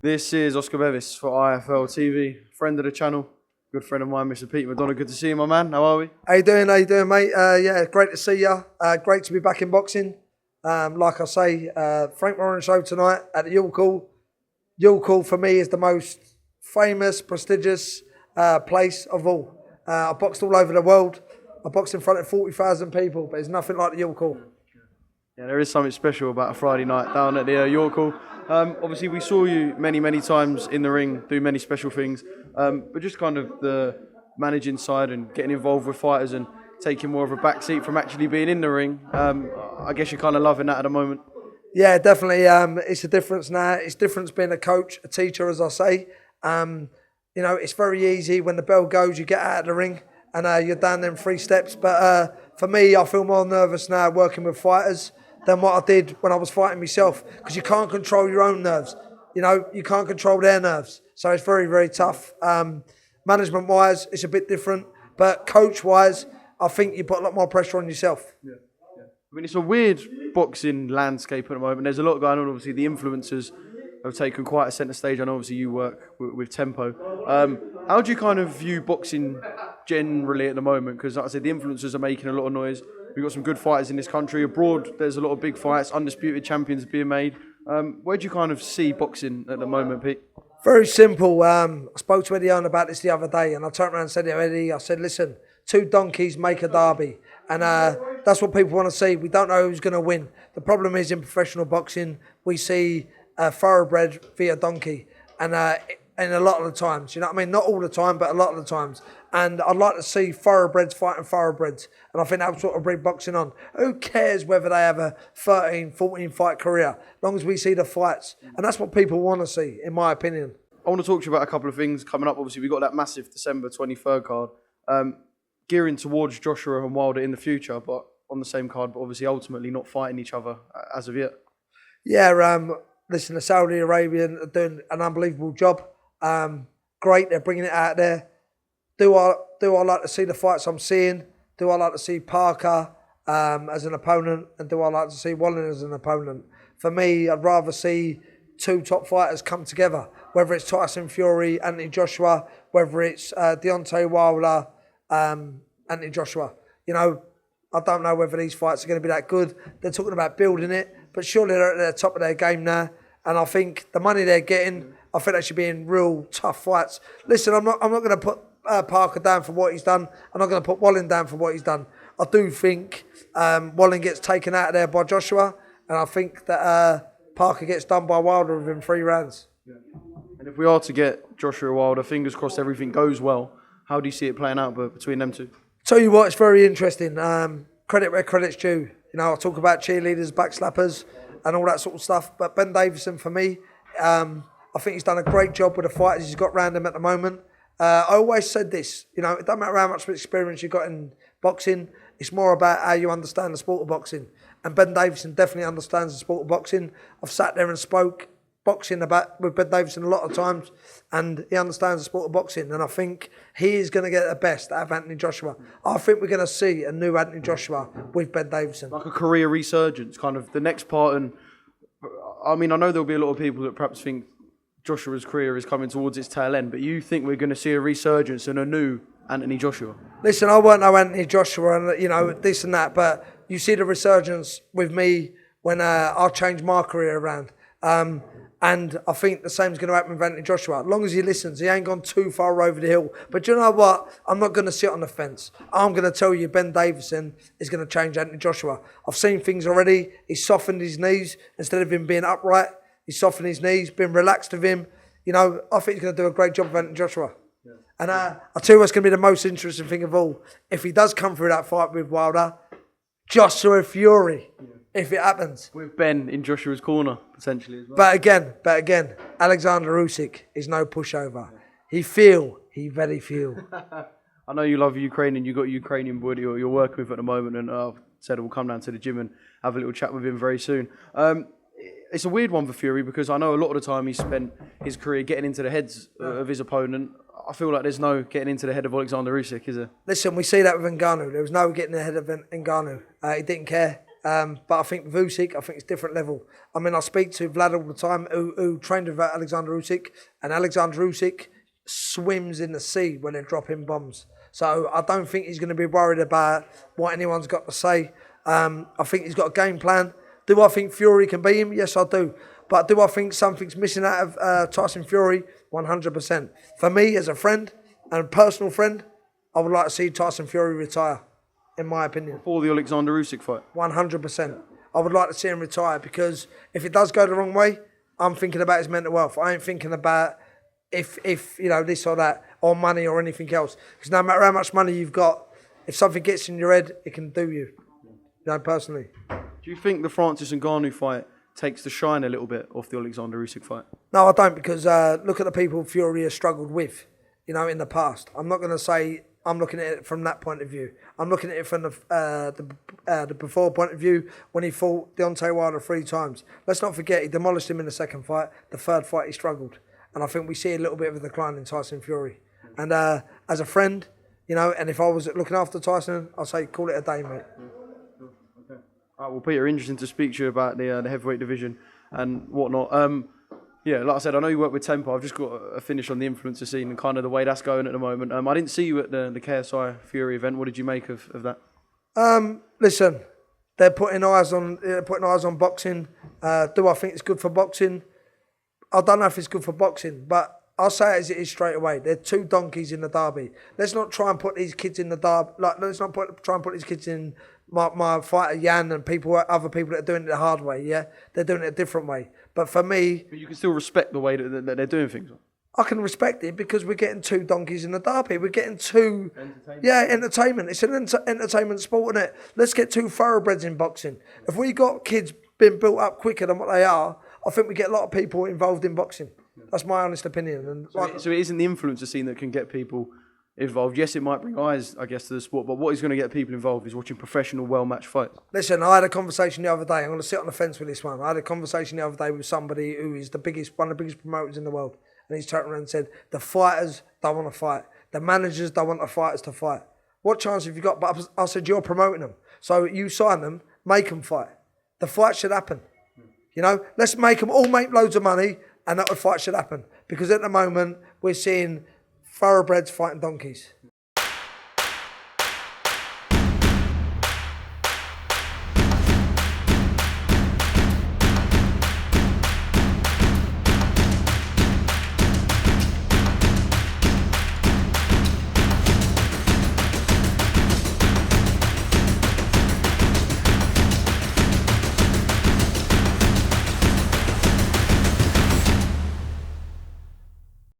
This is Oscar Bevis for IFL TV, friend of the channel, good friend of mine, Mr. Pete Mcdonagh. Good to see you, my man. How are we? How you doing? How you doing, mate? Yeah, great to see you. Great to be back in boxing. Like I say, Frank Warren show tonight at the York Hall. York Hall for me is the most famous, prestigious place of all. I boxed all over the world. I boxed in front of 40,000 people, but there's nothing like the York Hall. Yeah, there is something special about a Friday night down at the York Hall. Obviously, we saw you many times in the ring, do many special things, but just kind of the managing side and getting involved with fighters and taking more of a backseat from actually being in the ring. I guess you're kind of loving that at the moment. Yeah, definitely. It's a difference now. It's difference being a coach, a teacher, as I say. You know, it's very easy when the bell goes, you get out of the ring and you're down them 3 steps. But for me, I feel more nervous now working with fighters than what I did when I was fighting myself, because you can't control your own nerves. You know, you can't control their nerves. So it's very tough. Management-wise, it's a bit different. But coach-wise, I think you put a lot more pressure on yourself. Yeah. I mean, it's a weird boxing landscape at the moment. There's a lot going on. Obviously, the influencers have taken quite a centre stage. I know, obviously, you work with Tempo. How do you kind of view boxing generally at the moment? Because, like I said, the influencers are making a lot of noise. We've got some good fighters in this country. Abroad, there's a lot of big fights, undisputed champions being made. Where do you kind of see boxing at the moment, Pete? Very simple. I spoke to Eddie Hearn about this the other day, and I turned around and said to Eddie, I said, listen, 2 donkeys make a derby. And that's what people want to see. We don't know who's going to win. The problem is in professional boxing, we see a thoroughbred via donkey. And a lot of the times, you know what I mean? Not all the time, but a lot of the times. And I'd like to see thoroughbreds fighting thoroughbreds. And I think that's what I bring boxing on. Who cares whether they have a 13, 14 fight career, as long as we see the fights. And that's what people want to see, in my opinion. I want to talk to you about a couple of things coming up. Obviously, we've got that massive December 23rd card. Gearing towards Joshua and Wilder in the future, but on the same card, but obviously ultimately not fighting each other as of yet. Yeah, listen, the Saudi Arabian are doing an unbelievable job. Great, they're bringing it out there. Do I like to see the fights I'm seeing? Do I like to see Parker as an opponent? And do I like to see Wallen as an opponent? For me, I'd rather see 2 top fighters come together, whether it's Tyson Fury, Anthony Joshua, whether it's Deontay Wilder, Anthony Joshua. You know, I don't know whether these fights are going to be that good. They're talking about building it, but surely they're at the top of their game now. And I think the money they're getting, I think they should be in real tough fights. Listen, I'm not going to put Parker down for what he's done. I'm not going to put Wallen down for what he's done. I do think Wallen gets taken out of there by Joshua, and I think that Parker gets done by Wilder within 3 rounds. Yeah. And if we are to get Joshua Wilder, fingers crossed everything goes well, how do you see it playing out between them two? Tell you what, it's very interesting. Credit where credit's due. You know, I talk about cheerleaders, backslappers, and all that sort of stuff. But Ben Davison, for me, I think he's done a great job with the fighters he's got around him at the moment. I always said this, you know, it doesn't matter how much experience you've got in boxing, it's more about how you understand the sport of boxing. And Ben Davison definitely understands the sport of boxing. I've sat there and spoke boxing with Ben Davison a lot of times, and he understands the sport of boxing. And I think he is going to get the best out of Anthony Joshua. I think we're going to see a new Anthony Joshua with Ben Davison. Like a career resurgence, kind of the next part. And I mean, I know there'll be a lot of people that perhaps think Joshua's career is coming towards its tail end, but you think we're going to see a resurgence and a new Anthony Joshua? Listen, I weren't no Anthony Joshua and, you know, this and that, but you see the resurgence with me when I changed my career around. And I think the same's going to happen with Anthony Joshua. As long as he listens, he ain't gone too far over the hill. But you know what? I'm not going to sit on the fence. I'm going to tell you Ben Davison is going to change Anthony Joshua. I've seen things already. He's softened his knees. Instead of him being upright, he's softened his knees, been relaxed with him. You know, I think he's going to do a great job with Anthony Joshua. Yeah. And I'll tell you what's going to be the most interesting thing of all. If he does come through that fight with Wilder, Joshua Fury. Yeah. If it happens. With Ben in Joshua's corner, potentially as well. But again, Alexander Usyk is no pushover. He very feel. I know you love Ukraine and you've got a Ukrainian boy that you're working with at the moment, and I've said we'll come down to the gym and have a little chat with him very soon. It's a weird one for Fury because I know a lot of the time he's spent his career getting into the heads of his opponent. I feel like there's no getting into the head of Alexander Usyk, is there? Listen, we see that with Ngannou. There was no getting in the head of Ngannou. He didn't care. But I think with Usyk, I think it's different level. I mean, I speak to Vlad all the time, who trained with Alexander Usyk, and Alexander Usyk swims in the sea when they're dropping bombs. So I don't think he's going to be worried about what anyone's got to say. I think he's got a game plan. Do I think Fury can beat him? Yes, I do. But do I think something's missing out of Tyson Fury? 100%. For me, as a friend and a personal friend, I would like to see Tyson Fury retire, in my opinion. For the Alexander Usyk fight? 100%. I would like to see him retire, because if it does go the wrong way, I'm thinking about his mental health. I ain't thinking about if this or that, or money or anything else. Because no matter how much money you've got, if something gets in your head, it can do you. Personally. Do you think the Francis Ngannou fight takes the shine a little bit off the Alexander Usyk fight? No, I don't, because look at the people Fury has struggled with, in the past. I'm not going to say I'm looking at it from that point of view. I'm looking at it from the before point of view, when he fought Deontay Wilder 3 times. Let's not forget, he demolished him in the second fight. The third fight, he struggled. And I think we see a little bit of a decline in Tyson Fury. And as a friend, and if I was looking after Tyson, I'd say call it a day, mate. Okay. All right, well, Peter, interesting to speak to you about the heavyweight division and whatnot. Yeah, like I said, I know you work with Tempo. I've just got a finish on the influencer scene and kind of the way that's going at the moment. I didn't see you at the KSI Fury event. What did you make of that? Listen, they're putting eyes on boxing. Do I think it's good for boxing? I don't know if it's good for boxing, but I'll say it as it is straight away. They're 2 donkeys in the derby. Let's not try and put these kids in the derby. Let's not try and put these kids in my fighter Jan and other people that are doing it the hard way. Yeah, they're doing it a different way. But for me, but you can still respect the way that they're doing things. I can respect it, because we're getting 2 donkeys in the derby. We're getting 2... entertainment. It's an entertainment sport, isn't it? Let's get 2 thoroughbreds in boxing. If we got kids being built up quicker than what they are, I think we get a lot of people involved in boxing. That's my honest opinion. And so it isn't the influencer scene that can get people involved. Yes, it might bring eyes, I guess, to the sport, but what is going to get people involved is watching professional, well-matched fights. Listen, I had a conversation the other day. I'm going to sit on the fence with this one. I had a conversation the other day with somebody who is one of the biggest promoters in the world. And he's turned around and said, the fighters don't want to fight. The managers don't want the fighters to fight. What chance have you got? But I said, you're promoting them. So you sign them, make them fight. The fight should happen. Let's make them all make loads of money, and that fight should happen. Because at the moment, we're seeing thoroughbreds fighting donkeys.